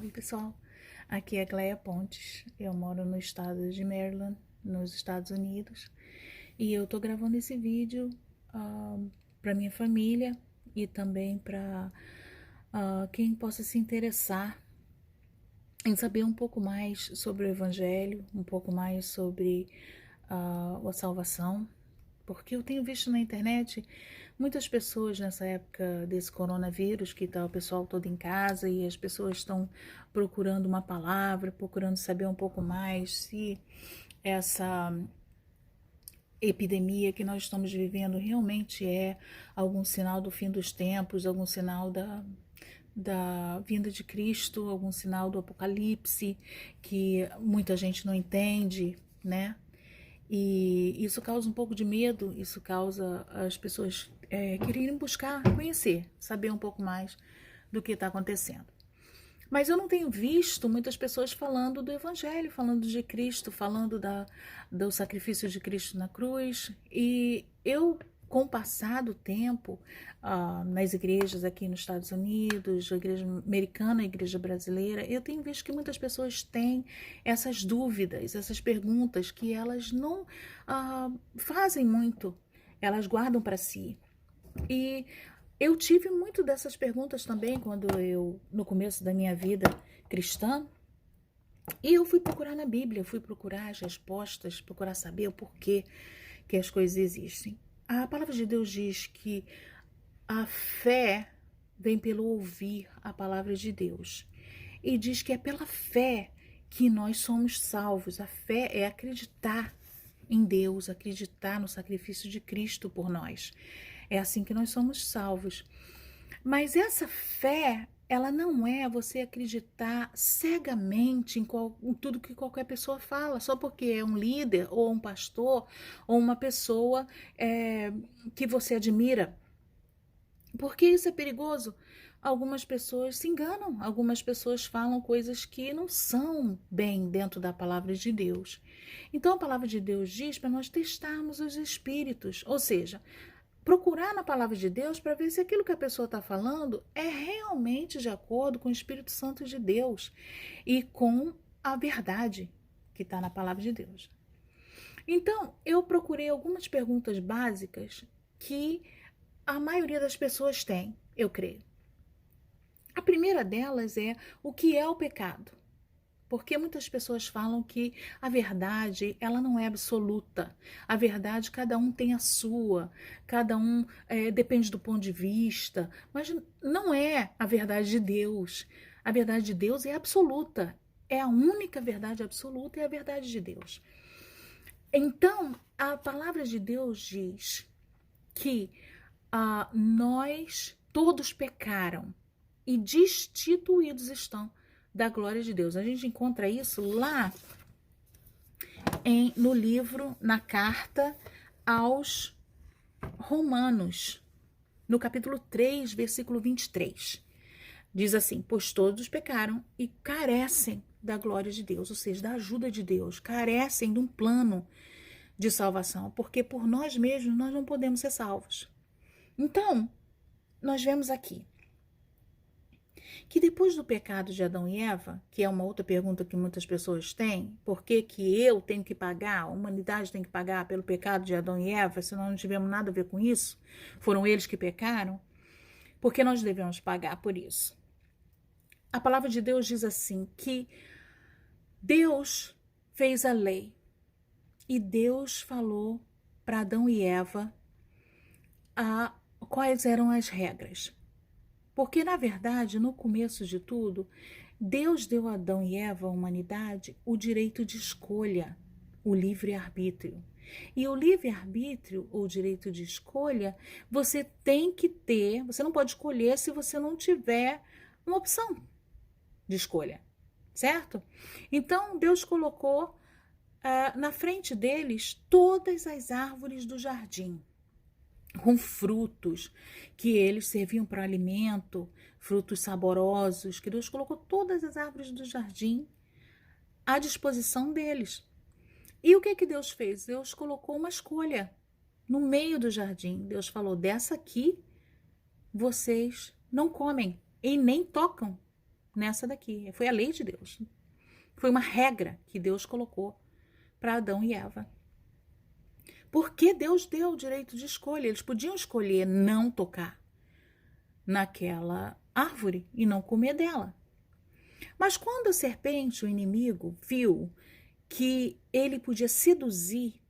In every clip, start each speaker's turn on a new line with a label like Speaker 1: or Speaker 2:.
Speaker 1: Oi, pessoal. Aqui é Cleia Pontes. Eu moro no estado de Maryland, nos Estados Unidos. E eu tô gravando esse vídeo para minha família e também para quem possa se interessar em saber um pouco mais sobre o Evangelho, um pouco mais sobre a salvação. Porque eu tenho visto na internet muitas pessoas nessa época desse coronavírus, que tá o pessoal todo em casa e as pessoas estão procurando uma palavra, procurando saber um pouco mais se essa epidemia que nós estamos vivendo realmente é algum sinal do fim dos tempos, algum sinal da vinda de Cristo, algum sinal do Apocalipse, que muita gente não entende, né? E isso causa um pouco de medo, isso causa as pessoas quererem buscar conhecer, saber um pouco mais do que está acontecendo. Mas eu não tenho visto muitas pessoas falando do Evangelho, falando de Cristo, falando do sacrifício de Cristo na cruz. E eu, com o passar do tempo, nas igrejas aqui nos Estados Unidos, a igreja americana, a igreja brasileira, eu tenho visto que muitas pessoas têm essas dúvidas, essas perguntas que elas não fazem muito, elas guardam para si. E eu tive muito dessas perguntas também no começo da minha vida cristã, e eu fui procurar na Bíblia, fui procurar as respostas, procurar saber o porquê que as coisas existem. A palavra de Deus diz que a fé vem pelo ouvir a palavra de Deus. E diz que é pela fé que nós somos salvos. A fé é acreditar em Deus, acreditar no sacrifício de Cristo por nós. É assim que nós somos salvos. Mas essa fé, ela não é você acreditar cegamente em tudo que qualquer pessoa fala, só porque é um líder, ou um pastor, ou uma pessoa que você admira. Porque isso é perigoso. Algumas pessoas se enganam, algumas pessoas falam coisas que não são bem dentro da palavra de Deus. Então a palavra de Deus diz para nós testarmos os espíritos, ou seja, procurar na palavra de Deus para ver se aquilo que a pessoa está falando é realmente de acordo com o Espírito Santo de Deus e com a verdade que está na palavra de Deus. Então, eu procurei algumas perguntas básicas que a maioria das pessoas tem, eu creio. A primeira delas é: o que é o pecado? Porque muitas pessoas falam que a verdade, ela não é absoluta. A verdade, cada um tem a sua, cada um depende do ponto de vista, mas não é a verdade de Deus. A verdade de Deus é absoluta, é a única verdade absoluta, é a verdade de Deus. Então, a palavra de Deus diz que nós todos pecaram e destituídos estão da glória de Deus. A gente encontra isso lá no livro, na carta aos Romanos, no capítulo 3, versículo 23. Diz assim: pois todos pecaram e carecem da glória de Deus, ou seja, da ajuda de Deus, carecem de um plano de salvação, porque por nós mesmos nós não podemos ser salvos. Então, nós vemos aqui que depois do pecado de Adão e Eva, que é uma outra pergunta que muitas pessoas têm, por que que eu tenho que pagar, a humanidade tem que pagar pelo pecado de Adão e Eva, se nós não tivemos nada a ver com isso, foram eles que pecaram, por que nós devemos pagar por isso? A palavra de Deus diz assim, que Deus fez a lei, e Deus falou para Adão e Eva quais eram as regras. Porque, na verdade, no começo de tudo, Deus deu a Adão e Eva, a humanidade, o direito de escolha, o livre-arbítrio. E o livre-arbítrio, ou direito de escolha, você tem que ter, você não pode escolher se você não tiver uma opção de escolha, certo? Então, Deus colocou na frente deles todas as árvores do jardim, com frutos que eles serviam para alimento, frutos saborosos, que Deus colocou todas as árvores do jardim à disposição deles. E o que Deus fez? Deus colocou uma escolha no meio do jardim. Deus falou: dessa aqui vocês não comem e nem tocam, nessa daqui. Foi a lei de Deus. Foi uma regra que Deus colocou para Adão e Eva. Porque Deus deu o direito de escolha. Eles podiam escolher não tocar naquela árvore e não comer dela. Mas quando a serpente, o inimigo, viu que ele podia seduzir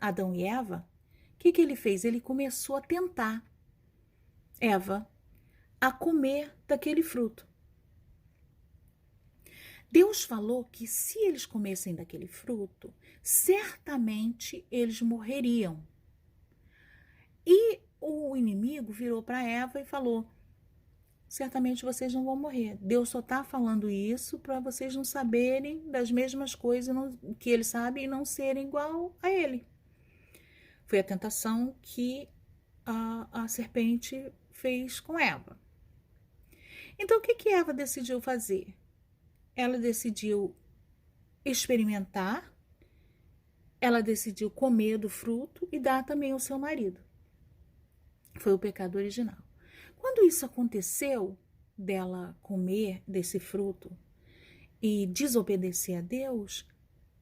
Speaker 1: Adão e Eva, o que ele fez? Ele começou a tentar Eva a comer daquele fruto. Deus falou que se eles comessem daquele fruto, certamente eles morreriam. E o inimigo virou para Eva e falou: certamente vocês não vão morrer. Deus só está falando isso para vocês não saberem das mesmas coisas que ele sabe e não serem igual a ele. Foi a tentação que a serpente fez com Eva. Então, o que Eva decidiu fazer? Ela decidiu experimentar, ela decidiu comer do fruto e dar também ao seu marido. Foi o pecado original. Quando isso aconteceu, dela comer desse fruto e desobedecer a Deus,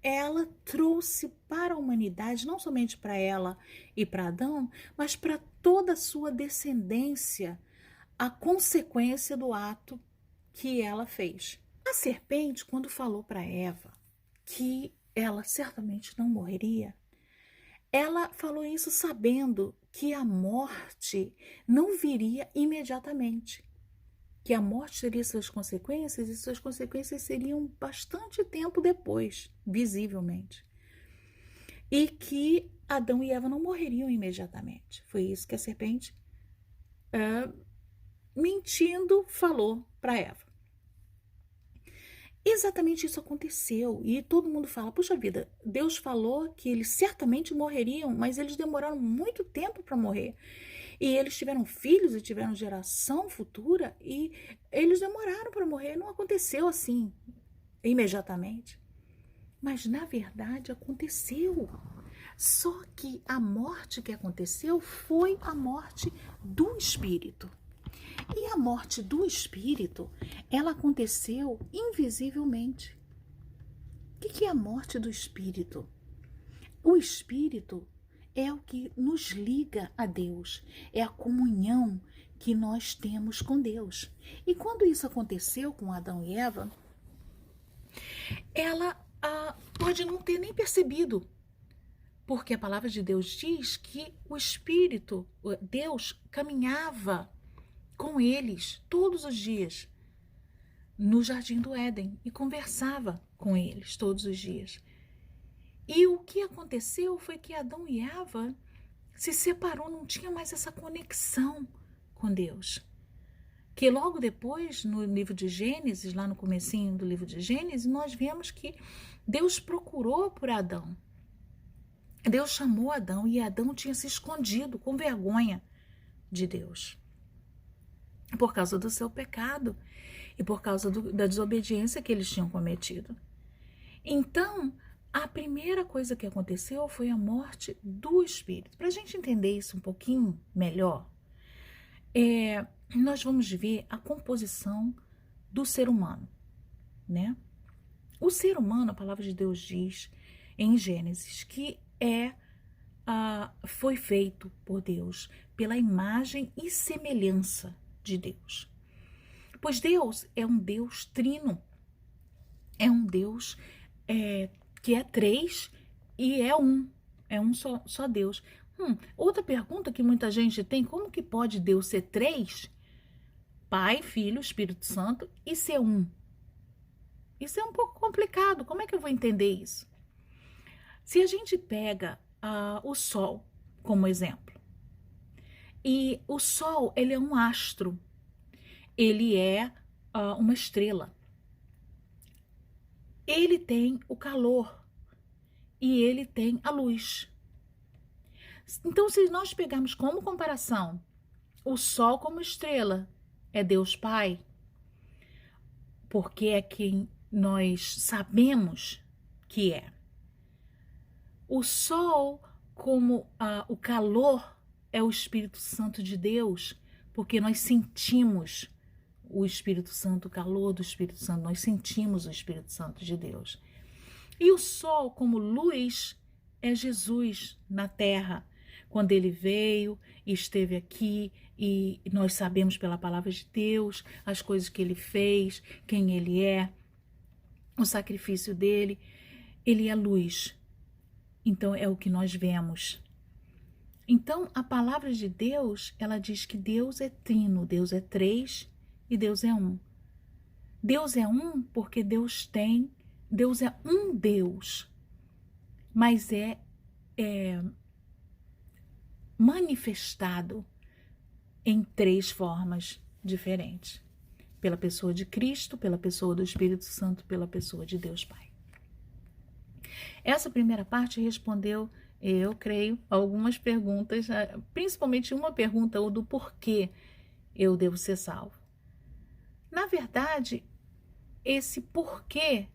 Speaker 1: ela trouxe para a humanidade, não somente para ela e para Adão, mas para toda a sua descendência, a consequência do ato que ela fez. A serpente, quando falou para Eva que ela certamente não morreria, ela falou isso sabendo que a morte não viria imediatamente, que a morte teria suas consequências e suas consequências seriam bastante tempo depois, visivelmente. E que Adão e Eva não morreriam imediatamente. Foi isso que a serpente, mentindo, falou para Eva. Exatamente isso aconteceu e todo mundo fala: puxa vida, Deus falou que eles certamente morreriam, mas eles demoraram muito tempo para morrer. E eles tiveram filhos e tiveram geração futura e eles demoraram para morrer. Não aconteceu assim, imediatamente. Mas na verdade aconteceu. Só que a morte que aconteceu foi a morte do espírito. E a morte do espírito, ela aconteceu invisivelmente. O que é a morte do espírito? O espírito é o que nos liga a Deus, é a comunhão que nós temos com Deus. E quando isso aconteceu com Adão e Eva, ela pode não ter nem percebido, porque a palavra de Deus diz que o espírito, Deus, caminhava com eles todos os dias no jardim do Éden e conversava com eles todos os dias. E o que aconteceu foi que Adão e Eva se separou, não tinha mais essa conexão com Deus. Que logo depois, no livro de Gênesis, lá no comecinho do livro de Gênesis, nós vemos que Deus procurou por Adão. Deus chamou Adão e Adão tinha se escondido com vergonha de Deus, por causa do seu pecado e por causa da desobediência que eles tinham cometido. Então, a primeira coisa que aconteceu foi a morte do espírito. Para a gente entender isso um pouquinho melhor, nós vamos ver a composição do ser humano, né? O ser humano, a palavra de Deus diz em Gênesis que foi feito por Deus pela imagem e semelhança de Deus. Pois Deus é um Deus trino, é um Deus que é três e é um só Deus. Outra pergunta que muita gente tem: como que pode Deus ser três, Pai, Filho, Espírito Santo, e ser um? Isso é um pouco complicado, como é que eu vou entender isso? Se a gente pega o Sol como exemplo, e o Sol, ele é um astro, ele é uma estrela. Ele tem o calor e ele tem a luz. Então, se nós pegarmos como comparação o Sol como estrela, é Deus Pai, porque é quem nós sabemos que é. O Sol como o calor é o Espírito Santo de Deus, porque nós sentimos o Espírito Santo, o calor do Espírito Santo, nós sentimos o Espírito Santo de Deus. E o sol, como luz, é Jesus na terra. Quando ele veio e esteve aqui, e nós sabemos pela palavra de Deus as coisas que ele fez, quem ele é, o sacrifício dele, ele é luz. Então é o que nós vemos. Então a palavra de Deus, ela diz que Deus é trino, Deus é três e Deus é um. Deus é um porque Deus é um Deus, mas é manifestado em três formas diferentes. Pela pessoa de Cristo, pela pessoa do Espírito Santo, pela pessoa de Deus Pai. Essa primeira parte respondeu, eu creio, algumas perguntas, principalmente uma pergunta, o do porquê eu devo ser salvo. Na verdade, esse porquê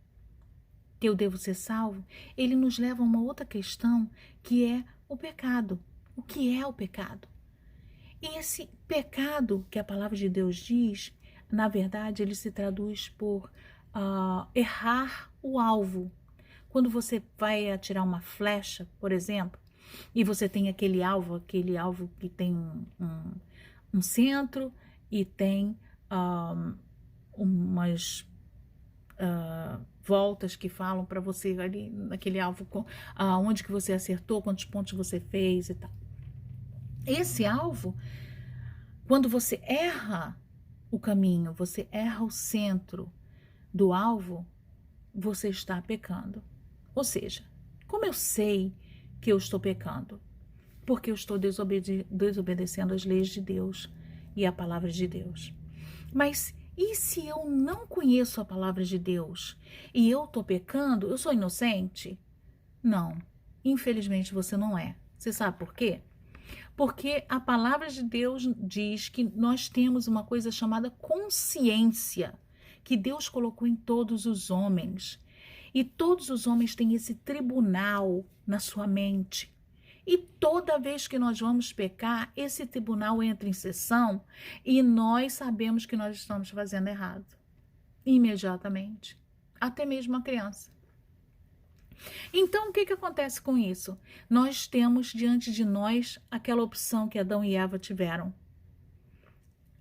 Speaker 1: que eu devo ser salvo, ele nos leva a uma outra questão, que é o pecado. O que é o pecado? E esse pecado que a palavra de Deus diz, na verdade, ele se traduz por errar o alvo. Quando você vai atirar uma flecha, por exemplo, e você tem aquele alvo que tem um centro e tem umas voltas que falam para você ali naquele alvo, onde que você acertou, quantos pontos você fez e tal. Esse alvo, quando você erra o caminho, você erra o centro do alvo, você está pecando. Ou seja, como eu sei que eu estou pecando? Porque eu estou desobedecendo as leis de Deus e a palavra de Deus. Mas e se eu não conheço a palavra de Deus e eu estou pecando, eu sou inocente? Não, infelizmente você não é. Você sabe por quê? Porque a palavra de Deus diz que nós temos uma coisa chamada consciência, que Deus colocou em todos os homens. E todos os homens têm esse tribunal na sua mente. E toda vez que nós vamos pecar, esse tribunal entra em sessão e nós sabemos que nós estamos fazendo errado. Imediatamente. Até mesmo a criança. Então, o que acontece com isso? Nós temos diante de nós aquela opção que Adão e Eva tiveram.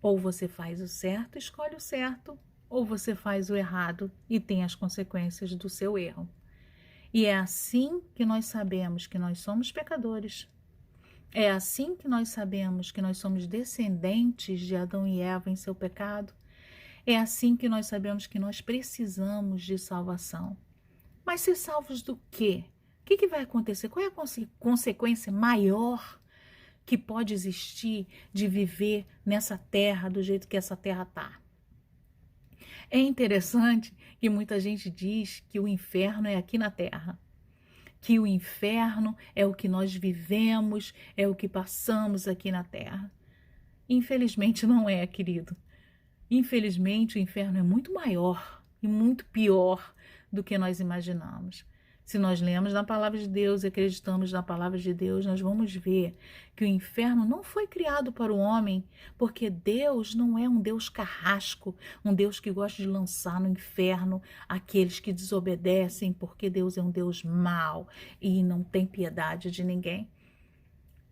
Speaker 1: Ou você faz o certo, escolhe o certo, ou você faz o errado e tem as consequências do seu erro. E é assim que nós sabemos que nós somos pecadores. É assim que nós sabemos que nós somos descendentes de Adão e Eva em seu pecado. É assim que nós sabemos que nós precisamos de salvação. Mas ser salvos do quê? O que vai acontecer? Qual é a consequência maior que pode existir de viver nessa terra do jeito que essa terra está? É interessante que muita gente diz que o inferno é aqui na terra, que o inferno é o que nós vivemos, é o que passamos aqui na terra. Infelizmente não é, querido. Infelizmente o inferno é muito maior e muito pior do que nós imaginamos. Se nós lemos na palavra de Deus e acreditamos na palavra de Deus, nós vamos ver que o inferno não foi criado para o homem, porque Deus não é um Deus carrasco, um Deus que gosta de lançar no inferno aqueles que desobedecem, porque Deus é um Deus mau e não tem piedade de ninguém.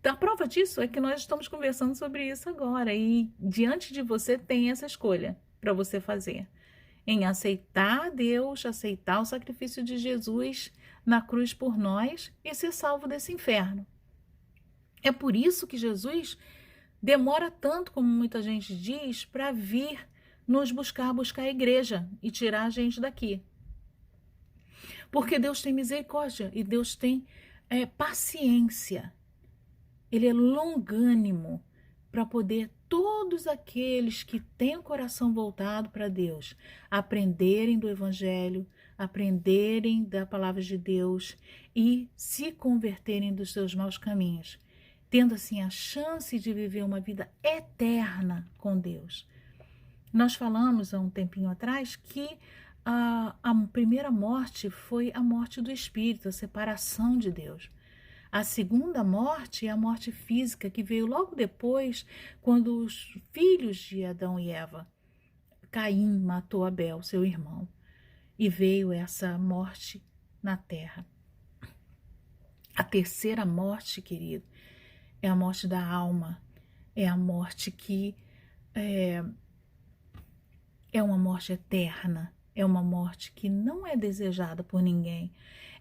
Speaker 1: A prova disso é que nós estamos conversando sobre isso agora e diante de você tem essa escolha para você fazer. Em aceitar Deus, aceitar o sacrifício de Jesus na cruz por nós e ser salvo desse inferno. É por isso que Jesus demora tanto, como muita gente diz, para vir nos buscar a igreja e tirar a gente daqui. Porque Deus tem misericórdia e Deus tem paciência. Ele é longânimo para poder todos aqueles que têm o coração voltado para Deus aprenderem do Evangelho, aprenderem da palavra de Deus e se converterem dos seus maus caminhos, tendo assim a chance de viver uma vida eterna com Deus. Nós falamos há um tempinho atrás que a primeira morte foi a morte do espírito, a separação de Deus. A segunda morte é a morte física, que veio logo depois, quando os filhos de Adão e Eva Caim matou Abel, seu irmão, e veio essa morte na terra. A terceira morte, querido, é a morte da alma, é a morte que é uma morte eterna, é uma morte que não é desejada por ninguém,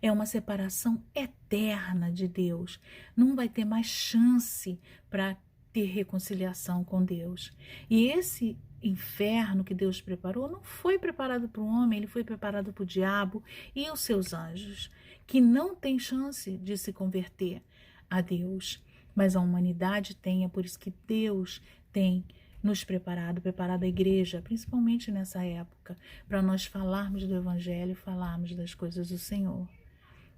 Speaker 1: é uma separação eterna de Deus. Não vai ter mais chance para ter reconciliação com Deus. E esse inferno que Deus preparou não foi preparado para o homem, ele foi preparado para o diabo e os seus anjos, que não tem chance de se converter a Deus. Mas a humanidade tem, é por isso que Deus tem nos preparado a igreja, principalmente nessa época, para nós falarmos do Evangelho, falarmos das coisas do Senhor.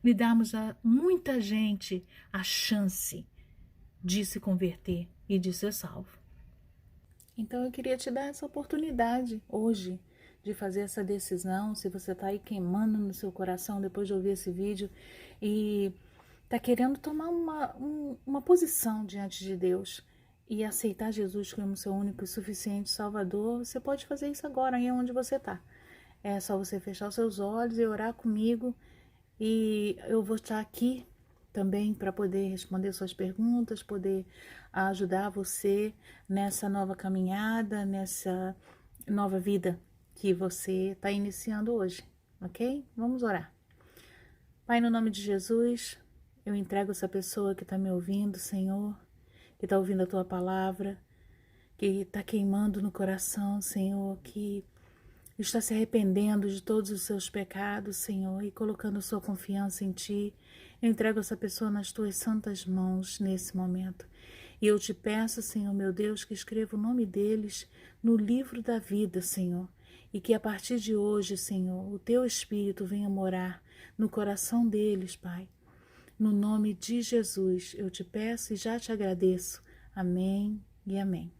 Speaker 1: E darmos a muita gente a chance de se converter e de ser salvo. Então eu queria te dar essa oportunidade hoje de fazer essa decisão, se você está aí queimando no seu coração depois de ouvir esse vídeo e está querendo tomar uma posição diante de Deus e aceitar Jesus como seu único e suficiente Salvador, você pode fazer isso agora, aí onde você está. É só você fechar os seus olhos e orar comigo, e eu vou estar aqui também para poder responder suas perguntas, poder ajudar você nessa nova caminhada, nessa nova vida que você está iniciando hoje, ok? Vamos orar. Pai, no nome de Jesus, eu entrego essa pessoa que está me ouvindo, Senhor, que está ouvindo a Tua palavra, que está queimando no coração, Senhor, que está se arrependendo de todos os seus pecados, Senhor, e colocando sua confiança em Ti. Eu entrego essa pessoa nas Tuas santas mãos nesse momento. E eu te peço, Senhor, meu Deus, que escreva o nome deles no livro da vida, Senhor, e que a partir de hoje, Senhor, o Teu Espírito venha morar no coração deles, Pai. No nome de Jesus, eu te peço e já te agradeço. Amém e amém.